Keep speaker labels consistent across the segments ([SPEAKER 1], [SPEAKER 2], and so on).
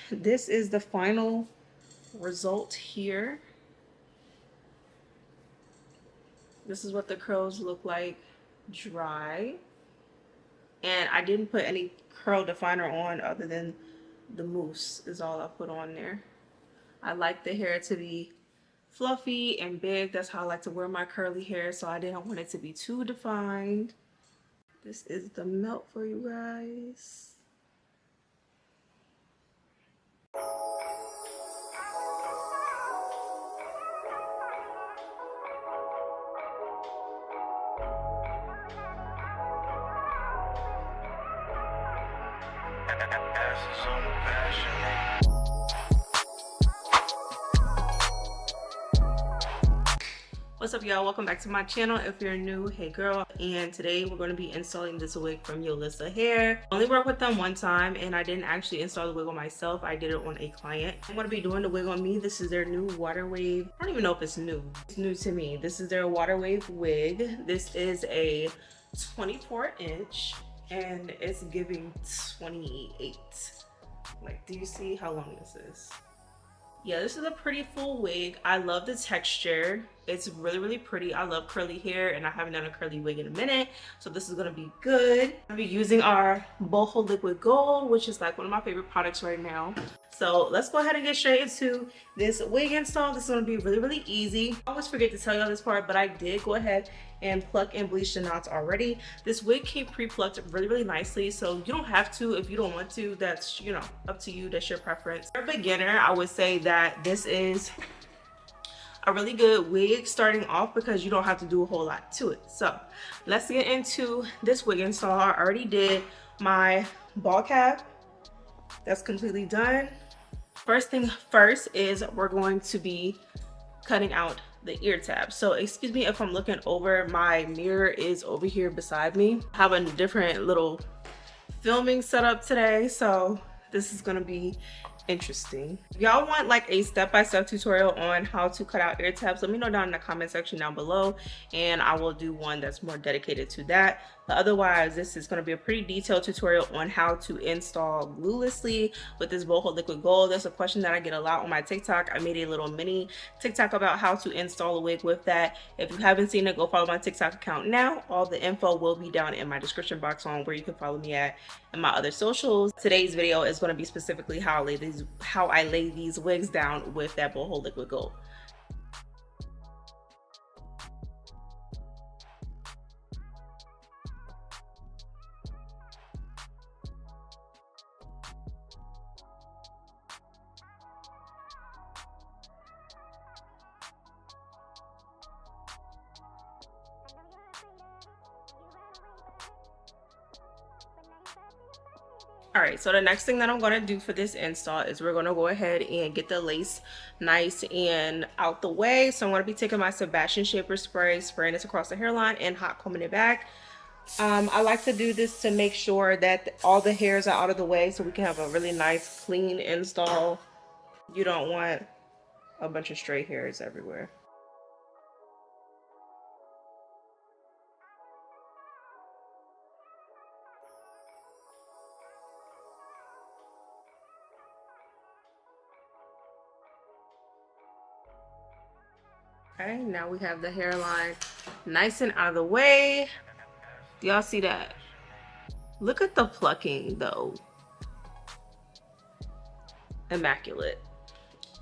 [SPEAKER 1] This is the final result here. This is what the curls look like dry. And I didn't put any curl definer on other than the mousse is all I put on there. I like the hair to be fluffy and big. That's how I like to wear my curly hair, so I didn't want it to be too defined. This is the melt for you guys. What's up, y'all? Welcome back to my channel. If you're new, hey girl. And today we're going to be installing this wig from Yolissa hair. I only worked with them one time and I didn't actually install the wig on myself. I did it on a client. I'm going to be doing the wig on me. This is their new water wave. I don't even know if it's new. It's new to me. This is their water wave wig. This is a 24-inch and it's giving 28. Like, do you see how long this is? Yeah, this is a pretty full wig. I love the texture. It's really pretty. I love curly hair and I haven't done a curly wig in a minute, so this is gonna be good. I'll be using our boho liquid gold, which is like one of my favorite products right now. So let's go ahead and get straight into this wig install. This is gonna be really easy. I always forget to tell y'all this part, but I did go ahead and pluck and bleach the knots already. This wig came pre-plucked really nicely, so you don't have to if you don't want to. That's, you know, up to you. That's your preference. For a beginner, I would say that this is a really good wig starting off because you don't have to do a whole lot to it. So let's get into this wig install. I already did my ball cap. That's completely done. First thing first is we're going to be cutting out the ear tab. So excuse me if I'm looking over, my mirror is over here beside me. I have a different little filming setup today, so this is gonna be interesting. If y'all want like a step-by-step tutorial on how to cut out ear tabs, let me know down in the comment section down below and I will do one that's more dedicated to that. But otherwise, this is going to be a pretty detailed tutorial on how to install gluelessly with this boho liquid gold. That's a question that I get a lot on my TikTok. I made a little mini TikTok about how to install a wig with that. If you haven't seen it, go follow my TikTok account now. All the info will be down in my description box on where you can follow me at and my other socials. Today's video is going to be specifically how I lay these wigs down with that boho liquid gold. All right, so the next thing that I'm going to do for this install is we're going to go ahead and get the lace nice and out the way. So I'm going to be taking my Sebastian Shaper spray, spraying this across the hairline and hot combing it back. I like to do this to make sure that all the hairs are out of the way so we can have a really nice clean install. You don't want a bunch of stray hairs everywhere. Okay, now we have the hairline nice and out of the way. Do y'all see that? Look at the plucking though. Immaculate.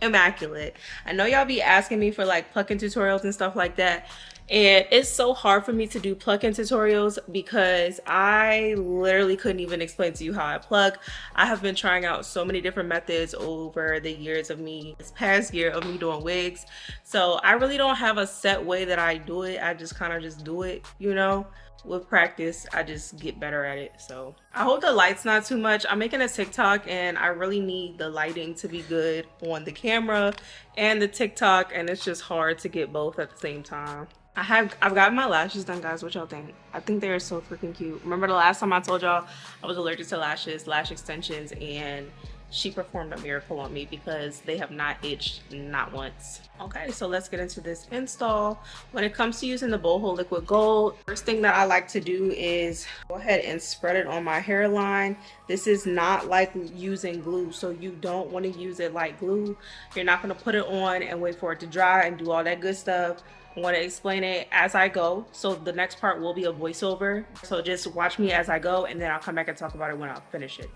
[SPEAKER 1] Immaculate. I know y'all be asking me for like plucking tutorials and stuff like that. And it's so hard for me to do plucking tutorials because I literally couldn't even explain to you how I pluck. I have been trying out so many different methods over the years of me, this past year of me doing wigs. So I really don't have a set way that I do it. I just kind of just do it, you know. With practice, I just get better at it. So I hope the light's not too much. I'm making a TikTok and I really need the lighting to be good on the camera and the TikTok, and it's just hard to get both at the same time. I've got my lashes done, guys. What y'all think? I think they're so freaking cute. Remember the last time I told y'all I was allergic to lashes, lash extensions, and she performed a miracle on me because they have not itched not once. Okay, so let's get into this install. When it comes to using the Boho Liquid Gold, first thing that I like to do is go ahead and spread it on my hairline. This is not like using glue, so you don't want to use it like glue. You're not going to put it on and wait for it to dry and do all that good stuff. I want to explain it as I go, so the next part will be a voiceover, so just watch me as I go and then I'll come back and talk about it when I finish it.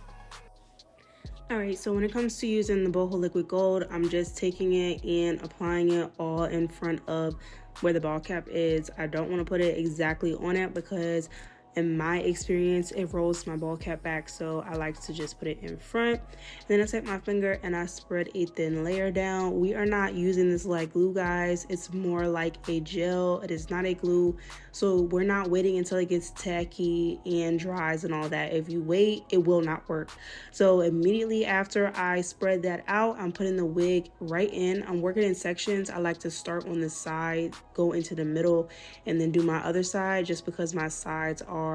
[SPEAKER 1] Alright, so when it comes to using the Boho Liquid Gold, I'm just taking it and applying it all in front of where the ball cap is. I don't want to put it exactly on it because in my experience it rolls my ball cap back, so I like to just put it in front. And then I take my finger and I spread a thin layer down. We are not using this like glue, guys. It's more like a gel. It is not a glue, so we're not waiting until it gets tacky and dries and all that. If you wait, it will not work. So immediately after I spread that out, I'm putting the wig right in. I'm working in sections. I like to start on the side, go into the middle, and then do my other side, just because my sides are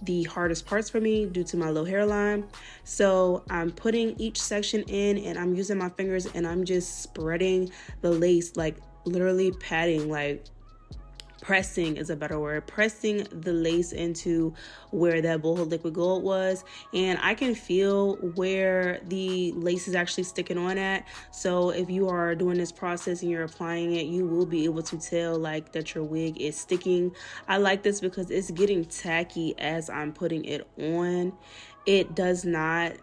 [SPEAKER 1] the hardest parts for me due to my low hairline. So I'm putting each section in and I'm using my fingers and I'm just spreading the lace, like literally patting, like pressing is a better word, pressing the lace into where that Boho Liquid Gold was. And I can feel where the lace is actually sticking on at. So if you are doing this process and you're applying it, you will be able to tell like that your wig is sticking. I like this because it's getting tacky as I'm putting it on. It does not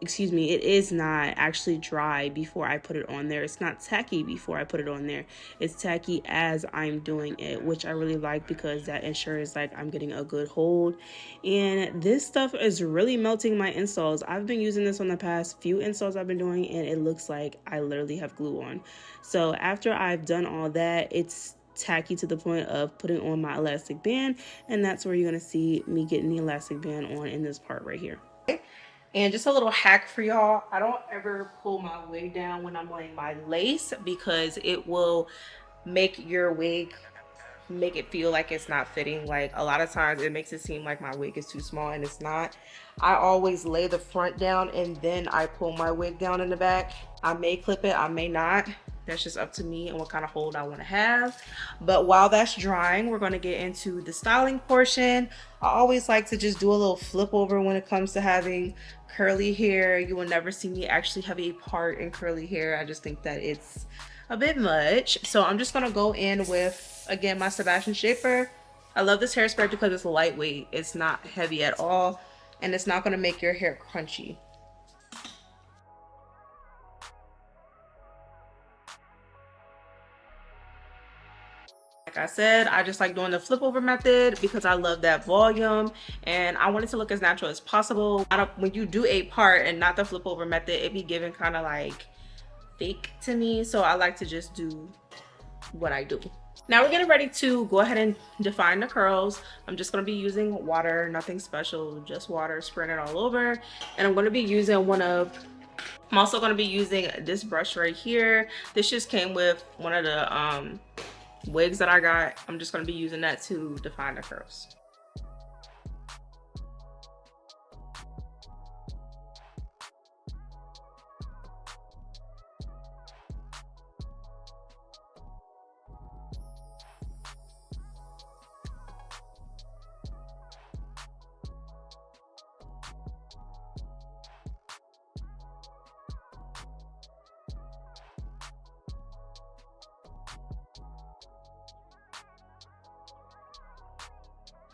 [SPEAKER 1] it is not actually dry before I put it on there. It's not tacky before I put it on there. It's tacky as I'm doing it, which I really like because that ensures like I'm getting a good hold. And this stuff is really melting my installs. I've been using this on the past few installs I've been doing and it looks like I literally have glue on. So after I've done all that, it's tacky to the point of putting on my elastic band, and that's where you're going to see me getting the elastic band on in this part right here. And just a little hack for y'all, I don't ever pull my wig down when I'm laying my lace because it will make your wig make it feel like it's not fitting. Like a lot of times it makes it seem like my wig is too small and it's not. I always lay the front down and then I pull my wig down in the back. I may clip it, I may not. That's just up to me and what kind of hold I want to have. But while that's drying, we're going to get into the styling portion. I always like to just do a little flip over when it comes to having curly hair. You will never see me actually have a part in curly hair. I just think that it's a bit much. So I'm just going to go in with, again, my Sebastian Shaper. I love this hairspray because it's lightweight. It's not heavy at all. And it's not going to make your hair crunchy. Like I said, I just like doing the flip over method because I love that volume and I want it to look as natural as possible. When you do a part and not the flip over method, it be giving kind of like fake to me. So I like to just do what I do. Now we're getting ready to go ahead and define the curls. I'm just going to be using water, nothing special, just water, spreading it all over. And I'm going to be using I'm also going to be using this brush right here. This just came with one of the wigs that I got. I'm just going to be using that to define the curls.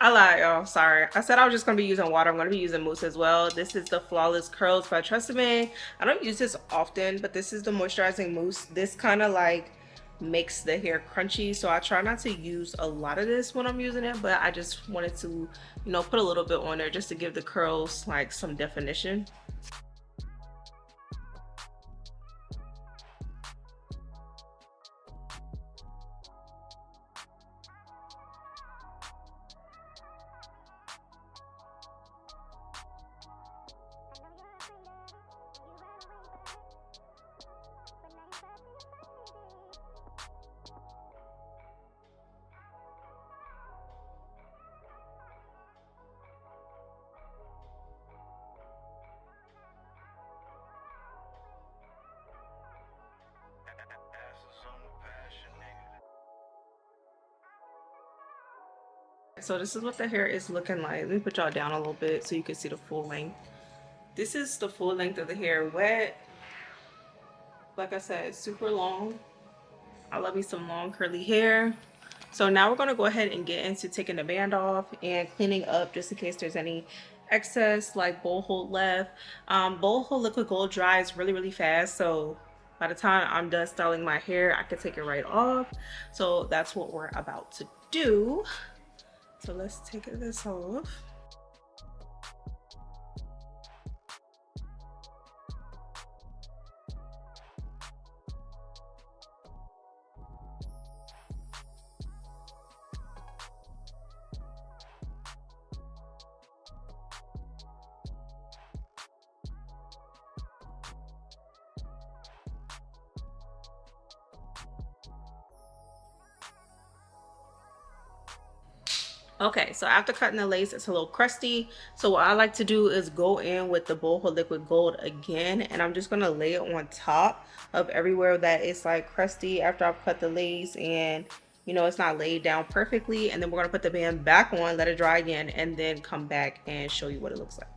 [SPEAKER 1] I lied, y'all. Sorry. I said I was just going to be using water. I'm going to be using mousse as well. This is the Flawless Curls by Tresemme. I don't use this often, but this is the moisturizing mousse. This kind of like makes the hair crunchy, so I try not to use a lot of this when I'm using it, but I just wanted to, you know, put a little bit on there just to give the curls like some definition. So this is what the hair is looking like. Let me put y'all down a little bit so you can see the full length. This is the full length of the hair. Wet, like I said, it's super long. I love me some long curly hair. So now we're going to go ahead and get into taking the band off and cleaning up just in case there's any excess like bowl hold left. Bowl hold liquid gold dries really fast, so by the time I'm done styling my hair I can take it right off. So that's what we're about to do. So let's take this off. Okay, so after cutting the lace, it's a little crusty. So what I like to do is go in with the Boho Liquid Gold again, and I'm just gonna lay it on top of everywhere that it's like crusty after I've cut the lace and you know it's not laid down perfectly. And then we're gonna put the band back on, let it dry again, and then come back and show you what it looks like.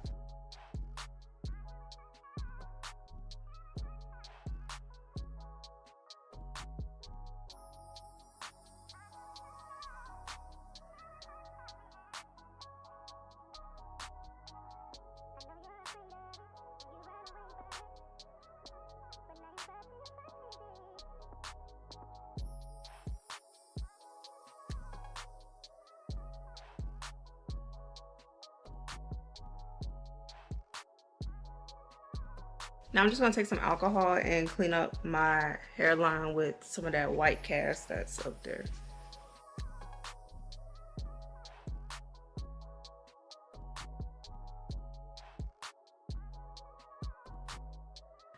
[SPEAKER 1] Now I'm just gonna take some alcohol and clean up my hairline with some of that white cast that's up there.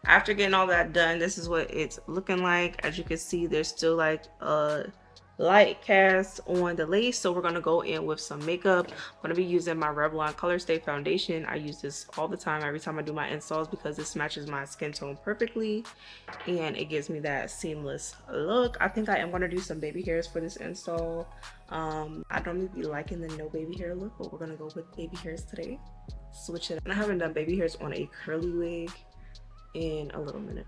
[SPEAKER 1] After getting all that done, this is what it's looking like. As you can see, there's still like a light cast on the lace, so we're going to go in with some makeup. I'm going to be using my Revlon Color Stay foundation. I use this all the time every time I do my installs because this matches my skin tone perfectly and it gives me that seamless look. I think I am going to do some baby hairs for this install. I don't really be liking the no baby hair look, but we're going to go with baby hairs today. Switch it up. I haven't done baby hairs on a curly wig in a little minute.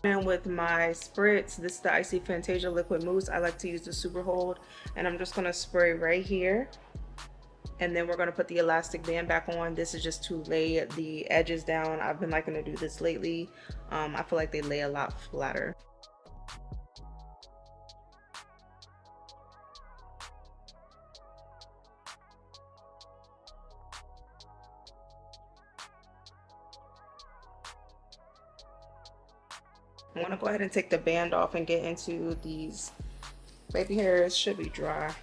[SPEAKER 1] And with my spritz, this is the Icy Fantasia Liquid Mousse. I like to use the Super Hold, and I'm just gonna spray right here. And then we're gonna put the elastic band back on. This is just to lay the edges down. I've been liking to do this lately. I feel like they lay a lot flatter. I'm gonna go ahead and take the band off and get into these baby hairs. Should be dry.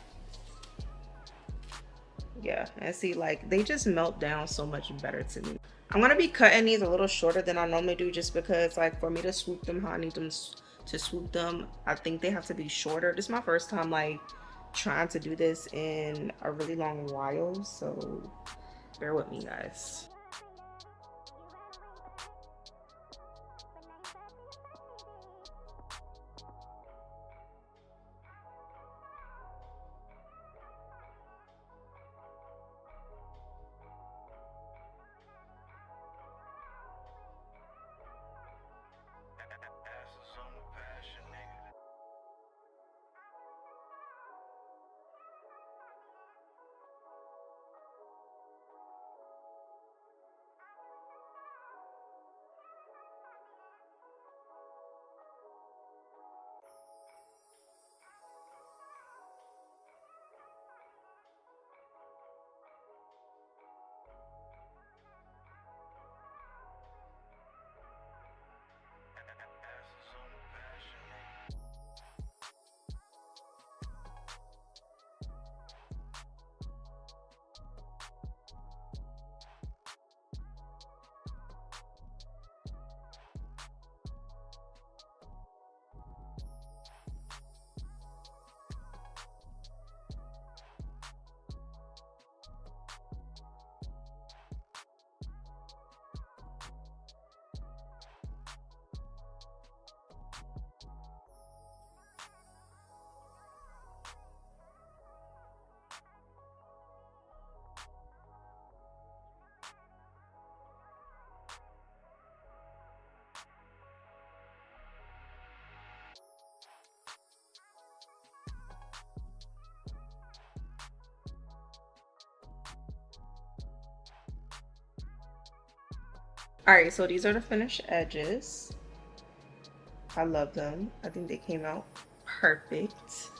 [SPEAKER 1] Yeah, and see, like, they just melt down so much better to me. I'm gonna be cutting these a little shorter than I normally do, just because, like, for me to swoop them how I need them to swoop them, I think they have to be shorter. This is my first time, like, trying to do this in a really long while, so bear with me, guys. Alright, so these are the finished edges. I love them. I think they came out perfect.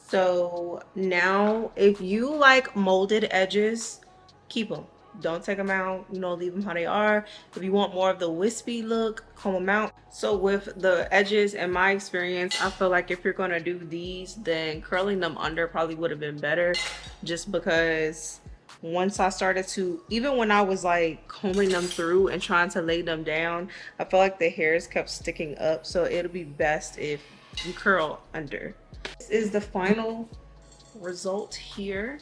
[SPEAKER 1] So now, if you like molded edges, keep them. Don't take them out, you know, leave them how they are. If you want more of the wispy look, comb them out. So with the edges, in my experience, I feel like if you're gonna do these, then curling them under probably would have been better, just because once I started to, even when I was like combing them through and trying to lay them down, I feel like the hairs kept sticking up. So it'll be best if you curl under. This is the final result here.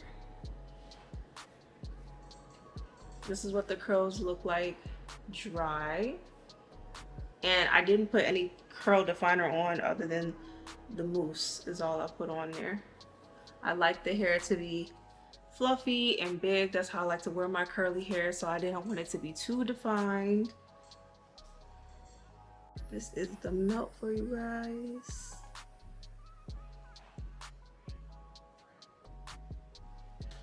[SPEAKER 1] This is what the curls look like dry. And I didn't put any curl definer on other than the mousse is all I put on there. I like the hair to be fluffy and big. That's how I like to wear my curly hair, so I didn't want it to be too defined. This is the melt for you guys.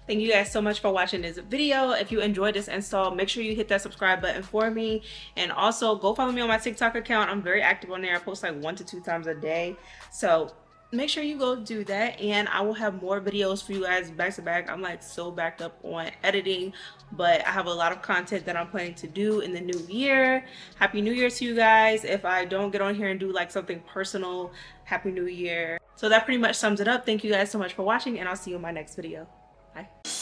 [SPEAKER 1] Thank you guys so much for watching this video. If you enjoyed this install, make sure you hit that subscribe button for me. And also go follow me on my TikTok account. I'm very active on there. I post like 1 to 2 times a day. So make sure you go do that, and I will have more videos for you guys back to back. I'm like so backed up on editing, but I have a lot of content that I'm planning to do in the new year. Happy New Year to you guys. If I don't get on here and do like something personal, Happy New Year. So that pretty much sums it up. Thank you guys so much for watching, and I'll see you in my next video. Bye.